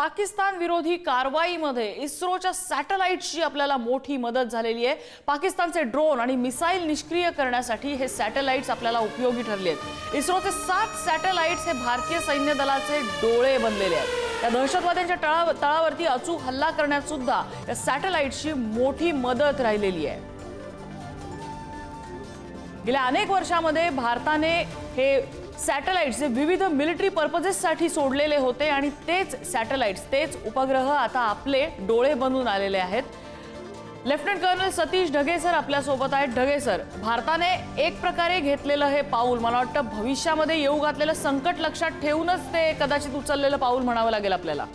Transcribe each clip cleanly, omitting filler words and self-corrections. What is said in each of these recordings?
पाकिस्तान विरोधी कारवाईमध्ये इस्रोच्या सॅटेलाइट्सची आपल्याला मोठी मदत झालेली आहे। पाकिस्तानचे ड्रोन आणि मिसाईल निष्क्रिय करण्यासाठी हे सॅटेलाइट्स आपल्याला उपयोगी ठरले आहेत। इस्रोचे 7 सॅटेलाइट्स हे भारतीय सैन्य दलाचे डोळे बनलेले आहेत। या दहशतवाद्यांच्या तळावरती अचूक हल्ला करण्यात सुद्धा या सॅटेलाइट्सची मोठी मदत राहिलेली आहे। गेल्या अनेक वर्षांमध्ये भारताने हे सॅटेलाइट्स जे विविध मिलिटरी पर्पजेससाठी सोडलेले होते आणि तेच सॅटेलाइट्स तेच उपग्रह आता आपले डोळे बनून आलेले आहेत। Lieutenant colonel Satish Dhage sir आपल्या सोबत आहेत। ढगे सर, भारताने एक प्रकारे घेतलेलं हे पाऊल मला वाटतं भविष्यामध्ये येऊ घातलेलं संकट लक्षात ठेवूनच ते कदाचित उचललेलं पाऊल म्हणावं लागेल आपल्याला।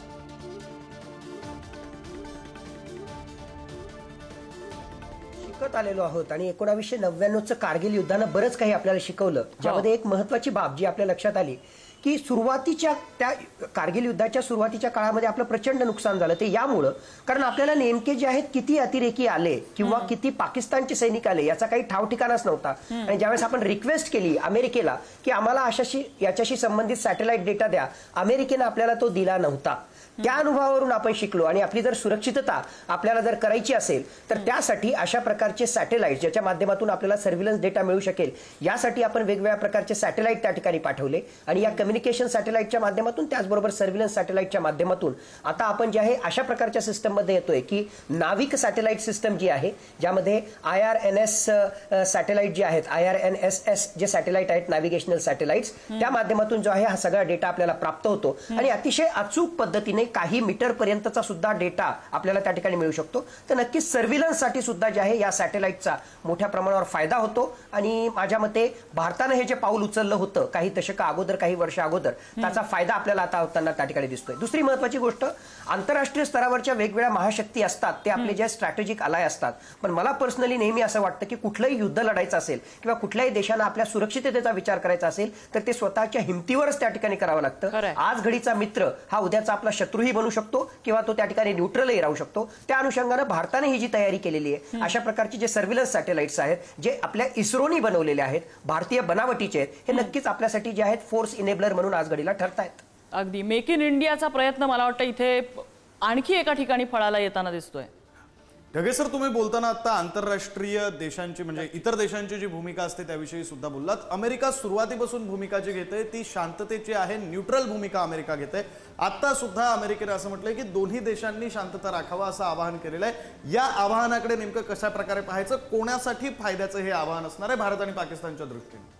शिकत आलेलो आहोत आणि 1999चं कारगिल युद्धानं बरंच काही आपल्याला शिकवलं, ज्यामध्ये एक महत्त्वाची बाब जी आपल्या लक्षात आली की सुरुवातीच्या त्या कारगिल युद्धाच्या सुरुवातीच्या काळामध्ये आपलं प्रचंड नुकसान झालं। ते यामुळं कारण आपल्याला नेमके जे आहेत किती अतिरेकी आले किंवा किती पाकिस्तानचे सैनिक आले याचा काही ठाव ठिकाणाच नव्हता। आणि ज्यावेळेस आपण रिक्वेस्ट केली अमेरिकेला की आम्हाला याच्याशी संबंधित सॅटेलाइट डेटा द्या, अमेरिकेने आपल्याला तो दिला नव्हता। त्या अनुभवावरून आपण शिकलो आणि आपली जर सुरक्षितता आपल्याला जर करायची असेल तर त्यासाठी अशा प्रकारचे सॅटेलाइट ज्याच्या माध्यमातून आपल्याला सर्व्हिलन्स डेटा मिळू शकेल यासाठी आपण वेगवेगळ्या प्रकारचे सॅटेलाइट त्या ठिकाणी पाठवले। आणि या कम्युनिकेशन सॅटेलाइटच्या माध्यमातून त्याचबरोबर सर्व्हिलन्स सॅटेलाइटच्या माध्यमातून आता आपण जे आहे अशा प्रकारच्या सिस्टममध्ये येतोय की नाविक सॅटेलाइट सिस्टम जी आहे, ज्यामध्ये IRNS सॅटेलाइट जे आहेत, IRNSS जे सॅटेलाइट आहेत नॅव्हिगेशनल सॅटेलाइट्स, त्या माध्यमातून जो आहे हा सगळा डेटा आपल्याला प्राप्त होतो आणि अतिशय अचूक पद्धतीने काही मीटर पर्यंतचा सुद्धा डेटा आपल्याला त्या ठिकाणी मिळू शकतो। तर नक्कीच सर्व्हिलन्स साठी सुद्धा जे आहे या सॅटेलाइटचा मोठ्या प्रमाणावर फायदा होतो आणि माझ्या मते भारताने हे जे पाऊल उचललं होतं काही दशक अगोदर काही वर्ष अगोदर त्याचा फायदा आपल्याला आता होताना त्या ठिकाणी दिसतोय। दुसरी महत्त्वाची गोष्ट, आंतरराष्ट्रीय स्तरावरच्या वेगवेगळ्या महाशक्ती असतात, ते आपले जे स्ट्रॅटेजिक अलाय असतात, पण मला पर्सनली नेहमी असं वाटतं की कुठलंही युद्ध लढायचं असेल किंवा कुठल्याही देशानं आपल्या सुरक्षिततेचा विचार करायचा असेल तर ते स्वतःच्या हिमतीवरच त्या ठिकाणी करावं लागतं। आज घडीचा मित्र हा उद्याचा आपला शत्रूही बनू शकतो किंवा तो त्या ठिकाणी न्यूट्रलही राहू शकतो। त्या अनुषंगाने भारताने ही जी तयारी केलेली आहे अशा प्रकारचे जे सर्व्हिलन्स सॅटेलाइट्स आहेत जे आपल्या इस्रोनी बनवलेले आहेत, भारतीय बनावटीचे आहेत, हे नक्कीच आपल्यासाठी जे आहेत फोर्स इनेबलर म्हणून आज घडीला ठरतायत। अगदी मेक इन इंडियाचा प्रयत्न मला वाटतं इथे आणखी एका ठिकाणी फळाला येताना दिसतोय। ढगे सर, तुम्ही बोलताना आता आंतरराष्ट्रीय देशांची म्हणजे इतर देशांची जी भूमिका असते त्याविषयी सुद्धा बोललात। अमेरिका सुरुवातीपासून भूमिका जी घेते ती शांततेची आहे, न्यूट्रल भूमिका अमेरिका घेते। आता सुद्धा अमेरिकेने असं म्हटलंय की दोन्ही देशांनी शांतता राखावा असं आवाहन केलेलं आहे। या आवाहनाकडे नेमकं कशा प्रकारे पाहायचं, कोणासाठी फायद्याचं हे आवाहन असणार आहे भारत आणि पाकिस्तानच्या दृष्टीने?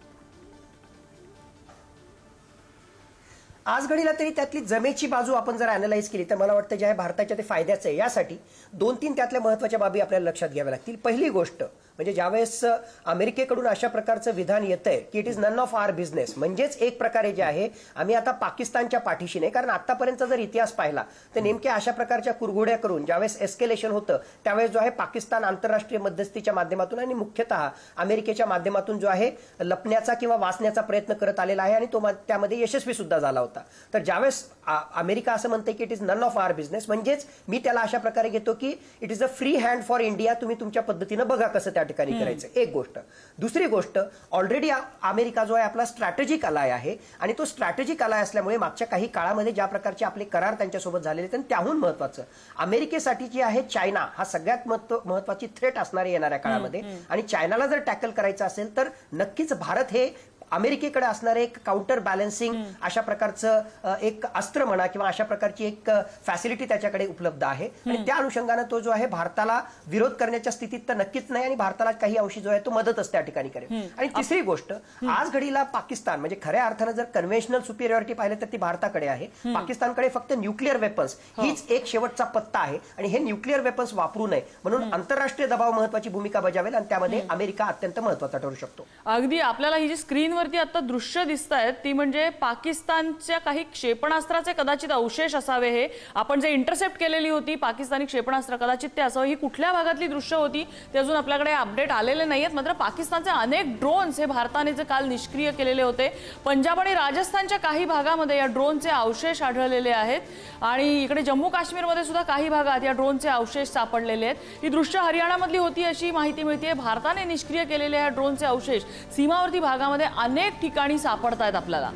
आज घडीला तरी त्यातली जमेची बाजू आपण जर अॅनलाइज केली तर मला वाटतं जे आहे भारताच्या ते फायद्याचं आहे। यासाठी 2-3 त्यातल्या महत्त्वाच्या बाबी आपल्याला लक्षात घ्याव्या लागतील। पहिली गोष्ट म्हणजे ज्यावेळेस अमेरिकेकडून अशा प्रकारचं विधान येतंय की it is none of our business, म्हणजेच एक प्रकारे जे आहे आम्ही आता पाकिस्तानच्या पाठीशी नाही, कारण आतापर्यंतचा जर इतिहास पाहिला तर नेमक्या अशा प्रकारच्या कुरघोड्या करून ज्यावेळेस एस्केलेशन होतं त्यावेळेस जो आहे पाकिस्तान आंतरराष्ट्रीय मध्यस्थीच्या माध्यमातून आणि मुख्यतः अमेरिकेच्या माध्यमातून जो आहे लपण्याचा किंवा वाचण्याचा प्रयत्न करत आलेला आहे आणि तो त्यामध्ये यशस्वी सुद्धा झाला होता। तर ज्यावेळेस अमेरिका असं म्हणते की it is none of our business, म्हणजेच मी त्याला अशा प्रकारे घेतो की it is a free hand for India, तुम्ही तुमच्या पद्धतीनं बघा कसं त्या ठिकाणी करायचं, एक गोष्ट। दुसरी गोष्ट, ऑलरेडी अमेरिका जो आहे आपला स्ट्रॅटेजिक अलाय आहे आणि तो स्ट्रॅटेजिक अलाय असल्यामुळे मागच्या काही काळामध्ये ज्या प्रकारचे आपले करार त्यांच्यासोबत झालेले आहेत त्याहून महत्त्वाचं अमेरिकेसाठी जे आहे चायना हा सगळ्यात महत्त्वाची थ्रेट असणारी येणाऱ्या काळामध्ये आणि चायनाला जर टॅकल करायचं असेल तर नक्कीच भारत हे अमेरिकेकडे असणारे एक काउंटर बॅलन्सिंग अशा प्रकारचं एक अस्त्र म्हणा किंवा अशा प्रकारची एक फॅसिलिटी त्याच्याकडे उपलब्ध आहे आणि त्या अनुषंगाने तो जो आहे भारताला विरोध करण्याच्या स्थितीत तर नक्कीच नाही आणि भारताला काही अंशी जो आहे तो मदतच त्या ठिकाणी करेल। आणि तिसरी गोष्ट, आज घडीला पाकिस्तान म्हणजे खऱ्या अर्थानं जर कन्व्हेन्शनल सुपिरियरिटी पाहिलं तर ती भारताकडे आहे। पाकिस्तानकडे फक्त न्यूक्लिअर वेपन्स हीच एक शेवटचा पत्ता आहे आणि हे न्यूक्लिअर वेपन्स वापरू नये म्हणून आंतरराष्ट्रीय दबाव महत्त्वाची भूमिका बजावेल आणि त्यामध्ये अमेरिका अत्यंत महत्त्वाचा ठरू शकतो। अगदी आपल्याला ही जी स्क्रीन वरती आता दृश्य दिसतायत ती म्हणजे पाकिस्तानच्या काही क्षेपणास्त्राचे कदाचित अवशेष असावे। हे आपण जे इंटरसेप्ट केलेली होती पाकिस्तानी क्षेपणास्त्र कदाचित ते असावे। ही कुठल्या भागातली दृश्य होती ते अजून आपल्याकडे अपडेट आलेले नाहीयेत, मात्र पाकिस्तानचे अनेक ड्रोन्स हे भारताने जे काल निष्क्रिय केलेले होते। पंजाब आणि राजस्थानच्या काही भागामध्ये या ड्रोनचे अवशेष आढळलेले आहेत आणि इकडे जम्मू काश्मीरमध्ये सुद्धा काही भागात या ड्रोनचे अवशेष सापडलेले आहेत। ही दृश्य हरियाणामधली होती अशी माहिती मिळते। भारताने निष्क्रिय केलेले या ड्रोनचे अवशेष सीमावर्ती भागामध्ये अनेक ठिकाणी सापडतायत आपल्याला।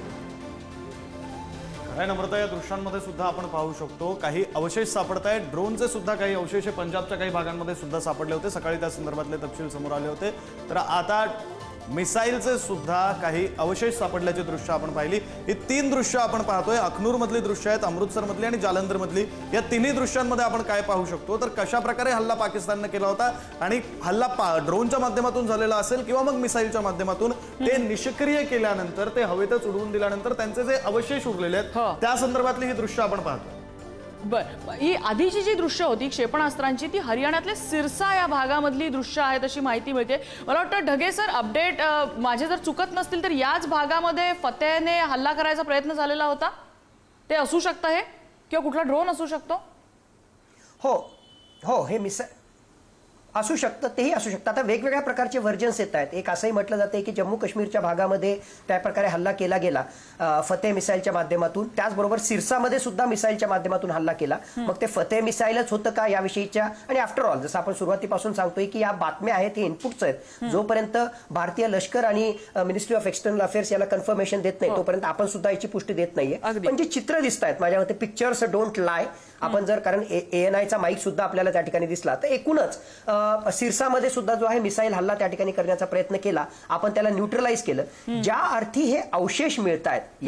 काय नम्रता, या दृश्यांमध्ये सुद्धा आपण पाहू शकतो काही अवशेष सापडत आहेत. ड्रोनचे सुद्धा काही अवशेष पंजाबच्या काही भागांमध्ये सुद्धा सापडले होते. सकाळी त्या संदर्भातले तपशील समोर आले होते. तर आता मिसाईलचे सुद्धा काही अवशेष सापडल्याची दृश्य आपण पाहिली. ही 3 दृश्य आपण पाहतोय. अखनूर मधली दृश्य आहेत, अमृतसर मधली आणि जालंधर मधली. या तिन्ही दृश्यांमध्ये आपण काय पाहू शकतो तर कशा प्रकारे हल्ला पाकिस्तानने केला होता आणि हल्ला ड्रोनच्या माध्यमातून झालेला असेल किंवा मग मिसाईलच्या माध्यमातून ते निष्क्रिय केल्यानंतर, ते हवेतच उडवून दिल्यानंतर त्यांचे जे अवशेष उरलेले आहेत त्या संदर्भातली ही दृश्य आपण पाहतो. बरं, ही आधीची जी दृश्य होती क्षेपणास्त्रांची ती हरियाणातल्या सिरसा या भागामधली दृश्य आहेत अशी माहिती मिळते. मला वाटतं ढगे सर, अपडेट माझे जर चुकत नसतील तर याच भागामध्ये फतेहने हल्ला करायचा प्रयत्न झालेला होता. ते असू शकतं हे, किंवा कुठला ड्रोन असू शकतो? हो हो, हे असू शकतं, तेही असू शकतं. आता वेगवेगळ्या प्रकारचे व्हर्जन्स येत आहेत. एक असंही म्हटलं जाते की जम्मू काश्मीरच्या भागामध्ये त्या प्रकारे हल्ला केला गेला फतेह मिसाईलच्या माध्यमातून. त्याचबरोबर सिरसामध्ये सुद्धा मिसाईलच्या माध्यमातून हल्ला केला. मग ते फतेह मिसाईलच होतं का याविषयीच्या, आणि आफ्टर ऑल जसं आपण सुरुवातीपासून सांगतोय की या बातम्या आहेत, हे इनपुट्स आहेत. जोपर्यंत भारतीय लष्कर आणि मिनिस्ट्री ऑफ एक्सटर्नल अफेअर्स याला कन्फर्मेशन देत नाही तोपर्यंत आपण सुद्धा याची पुष्टी देत नाहीये. पण जे चित्र दिसत आहेत माझ्या मते, पिक्चर्स डोंट लाय. आपण जर, कारण ANIचा माईक सुद्धा आपल्याला त्या ठिकाणी दिसला, तर एकूणच सिरसामध्ये सुद्धा जो आहे मिसाईल हल्ला त्या ठिकाणी करण्याचा प्रयत्न केला. आपण त्याला न्यूट्रलाइज केलं. ज्या अर्थी हे अवशेष मिळत आहेत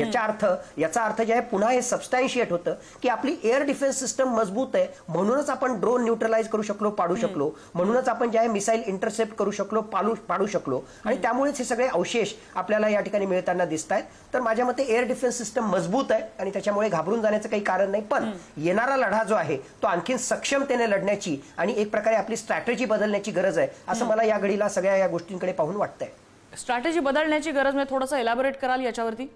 याचा अर्थ जे आहे पुन्हा हे सबस्टॅन्शिएट होतं की आपली एअर डिफेन्स सिस्टम मजबूत आहे, म्हणूनच आपण ड्रोन न्यूट्रलाइज करू शकलो, पाडू शकलो, म्हणूनच आपण जे आहे मिसाईल इंटरसेप्ट करू शकलो, पाडू शकलो, आणि त्यामुळेच हे सगळे अवशेष आपल्याला या ठिकाणी मिळताना दिसत आहेत. तर माझ्या मते एअर डिफेन्स सिस्टम मजबूत आहे आणि त्याच्यामुळे घाबरून जाण्याचं काही कारण नाही. पण येणारा लढा जो आहे तो आणखी सक्षमतेने लढण्याची आणि एक प्रकारे आपली स्ट्रॅटेजी बदलण्याची गरज आहे असं मला या घडीला सगळ्या या गोष्टींकडे पाहून वाटतंय. स्ट्रॅटेजी बदलण्याची गरज, म्हणजे थोडंसं एलॅबोरेट कराल याच्यावरती?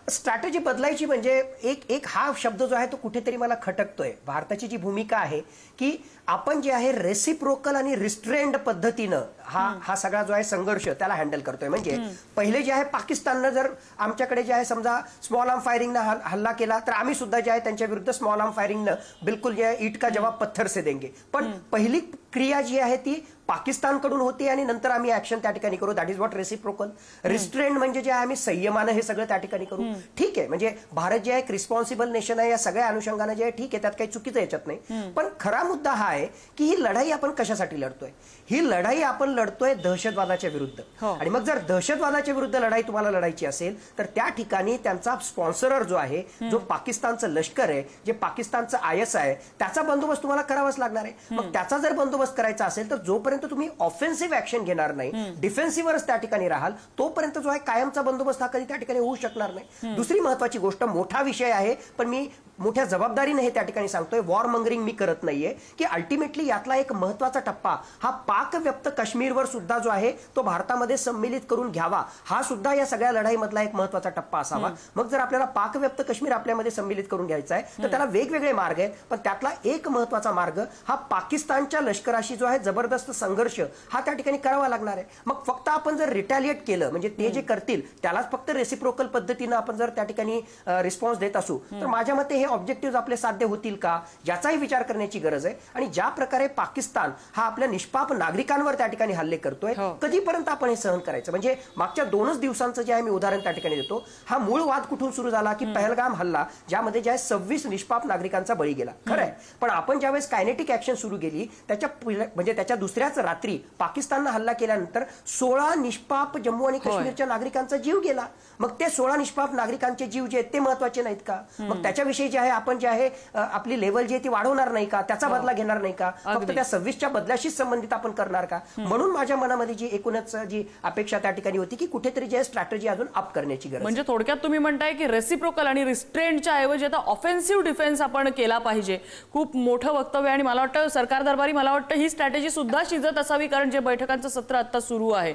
स्ट्रॅटेजी बदलायची म्हणजे एक हा शब्द जो आहे तो कुठेतरी मला खटकतोय. भारताची जी भूमिका आहे की आपण जे आहे रेसिप्रोकल आणि रिस्ट्रेंड पद्धतीनं हा सगळा जो आहे संघर्ष त्याला हँडल करतोय. म्हणजे पहिले जे आहे पाकिस्ताननं जर आमच्याकडे जे आहे समजा स्मॉल आर्म फायरिंगनं हल्ला केला तर आम्ही सुद्धा जे आहे त्यांच्या विरुद्ध स्मॉल आर्म फायरिंगनं बिलकुल जे आहे ईट का जवाब पत्थर से देंगे. पण पहिली क्रिया जी आहे ती पाकिस्तानकडून होती आणि नंतर आम्ही ऍक्शन त्या ठिकाणी करू. That is what reciprocal. Restrained म्हणजे जे आहे आम्ही संयमानं हे सगळं त्या ठिकाणी करू. ठीक आहे, म्हणजे भारत जे आहे एक रिस्पॉन्सिबल नेशन आहे, या सगळ्या अनुषंगाने जे आहे ठीक आहे, त्यात काही चुकीचं याच्यात नाही. पण खरा मुद्दा हा आहे की ही लढाई आपण कशासाठी लढतोय. ही लढाई आपण लढतोय दहशतवादाच्या विरुद्ध. आणि मग जर दहशतवादाच्या विरुद्ध लढाई तुम्हाला लढायची असेल तर त्या ठिकाणी त्यांचा स्पॉन्सरर जो आहे, जो पाकिस्तानचं लष्कर आहे, जे पाकिस्तानचं IS आहे, त्याचा बंदोबस्त तुम्हाला करावाच लागणार आहे. मग त्याचा जर बंदोबस्त करायचा असेल तर जोपर्यंत तुम्ही ऑफेन्सिव्ह ऍक्शन घेणार नाही, डिफेन्सिव्हच त्या ठिकाणी राहाल, तोपर्यंत जो आहे कायमचा बंदोबस्त हा कधी त्या ठिकाणी होऊ शकणार नाही. दुसरी महत्वाची गोष्ट, मोठा विषय आहे पण मी मोठ्या जबाबदारीने हे त्या ठिकाणी सांगतोय, वॉर मंगरिंग मी करत नाहीये, की अल्टिमेटली यातला एक महत्वाचा टप्पा हा पाकव्याप्त काश्मीरवर सुद्धा जो आहे तो भारतामध्ये सम्मिलित करून घ्यावा, हा सुद्धा या सगळ्या लढाईमधला एक महत्वाचा टप्पा असावा. मग जर आपल्याला पाकव्याप्त काश्मीर आपल्यामध्ये सम्मिलित करून घ्यायचा आहे तर त्याला वेगवेगळे मार्ग आहेत, पण त्यातला एक महत्वाचा मार्ग हा पाकिस्तानच्या लष्कराशी जो आहे जबरदस्त संघर्ष हा त्या ठिकाणी करावा लागणार आहे. मग फक्त आपण जर रिटॅलिएट केलं, म्हणजे ते जे करतील त्यालाच फक्त रेसिप्रोकल पद्धतीनं आपण जर त्या ठिकाणी रिस्पॉन्स देत असू तर माझ्या मते हे ऑब्जेक्टिव्ह आपले साध्य होतील का याचाही विचार करण्याची गरज आहे. आणि ज्या प्रकारे पाकिस्तान हा आपल्या निष्पाप नागरिकांवर त्या ठिकाणी हल्ले करतोय, कधीपर्यंत आपण हे सहन करायचं. म्हणजे मागच्या 2 दिवसांचं जे आहे मी उदाहरण त्या ठिकाणी देतो. हा मूळ वाद कुठून सुरू झाला की पहलगाम हल्ला, ज्यामध्ये जे आहे 26 निष्पाप नागरिकांचा बळी गेला, खरं आहे. पण आपण ज्यावेळेस कायनेटिक ऍक्शन सुरू केली त्याच्या दुसऱ्याच रात्री पाकिस्ताननं हल्ला केल्यानंतर 16 निष्पाप जम्मू आणि काश्मीरच्या नागरिकांचा जीव गेला. मग ते 16 निष्पाप नागरिकांचे जीव जे आहेत ते महत्वाचे नाहीत का? मग त्याच्याविषयी जे आहे आपण जे आहे आपली लेवल जी आहे ती वाढवणार नाही का? त्याचा बदला घेणार नाही का? फक्त त्या 26च्या बदल्याशीच संबंधित आपण करणार का? म्हणून माझ्या मनामध्ये जी एकूणच जी अपेक्षा त्या ठिकाणी होती की कुठेतरी जे स्ट्रॅटेजी अजून अप करण्याची गरज. म्हणजे थोडक्यात तुम्ही म्हणताय की रेसिप्रोकल आणि रिस्ट्रेंटच्या ऐवजी आता ऑफेन्सिव्ह डिफेन्स आपण केला पाहिजे. खूप मोठं वक्तव्य, आणि मला वाटतं सरकार दरबारी मला वाटतं ही स्ट्रॅटेजी सुद्धा शिजत असावी, कारण जे बैठकांचं सत्र आता सुरू आहे.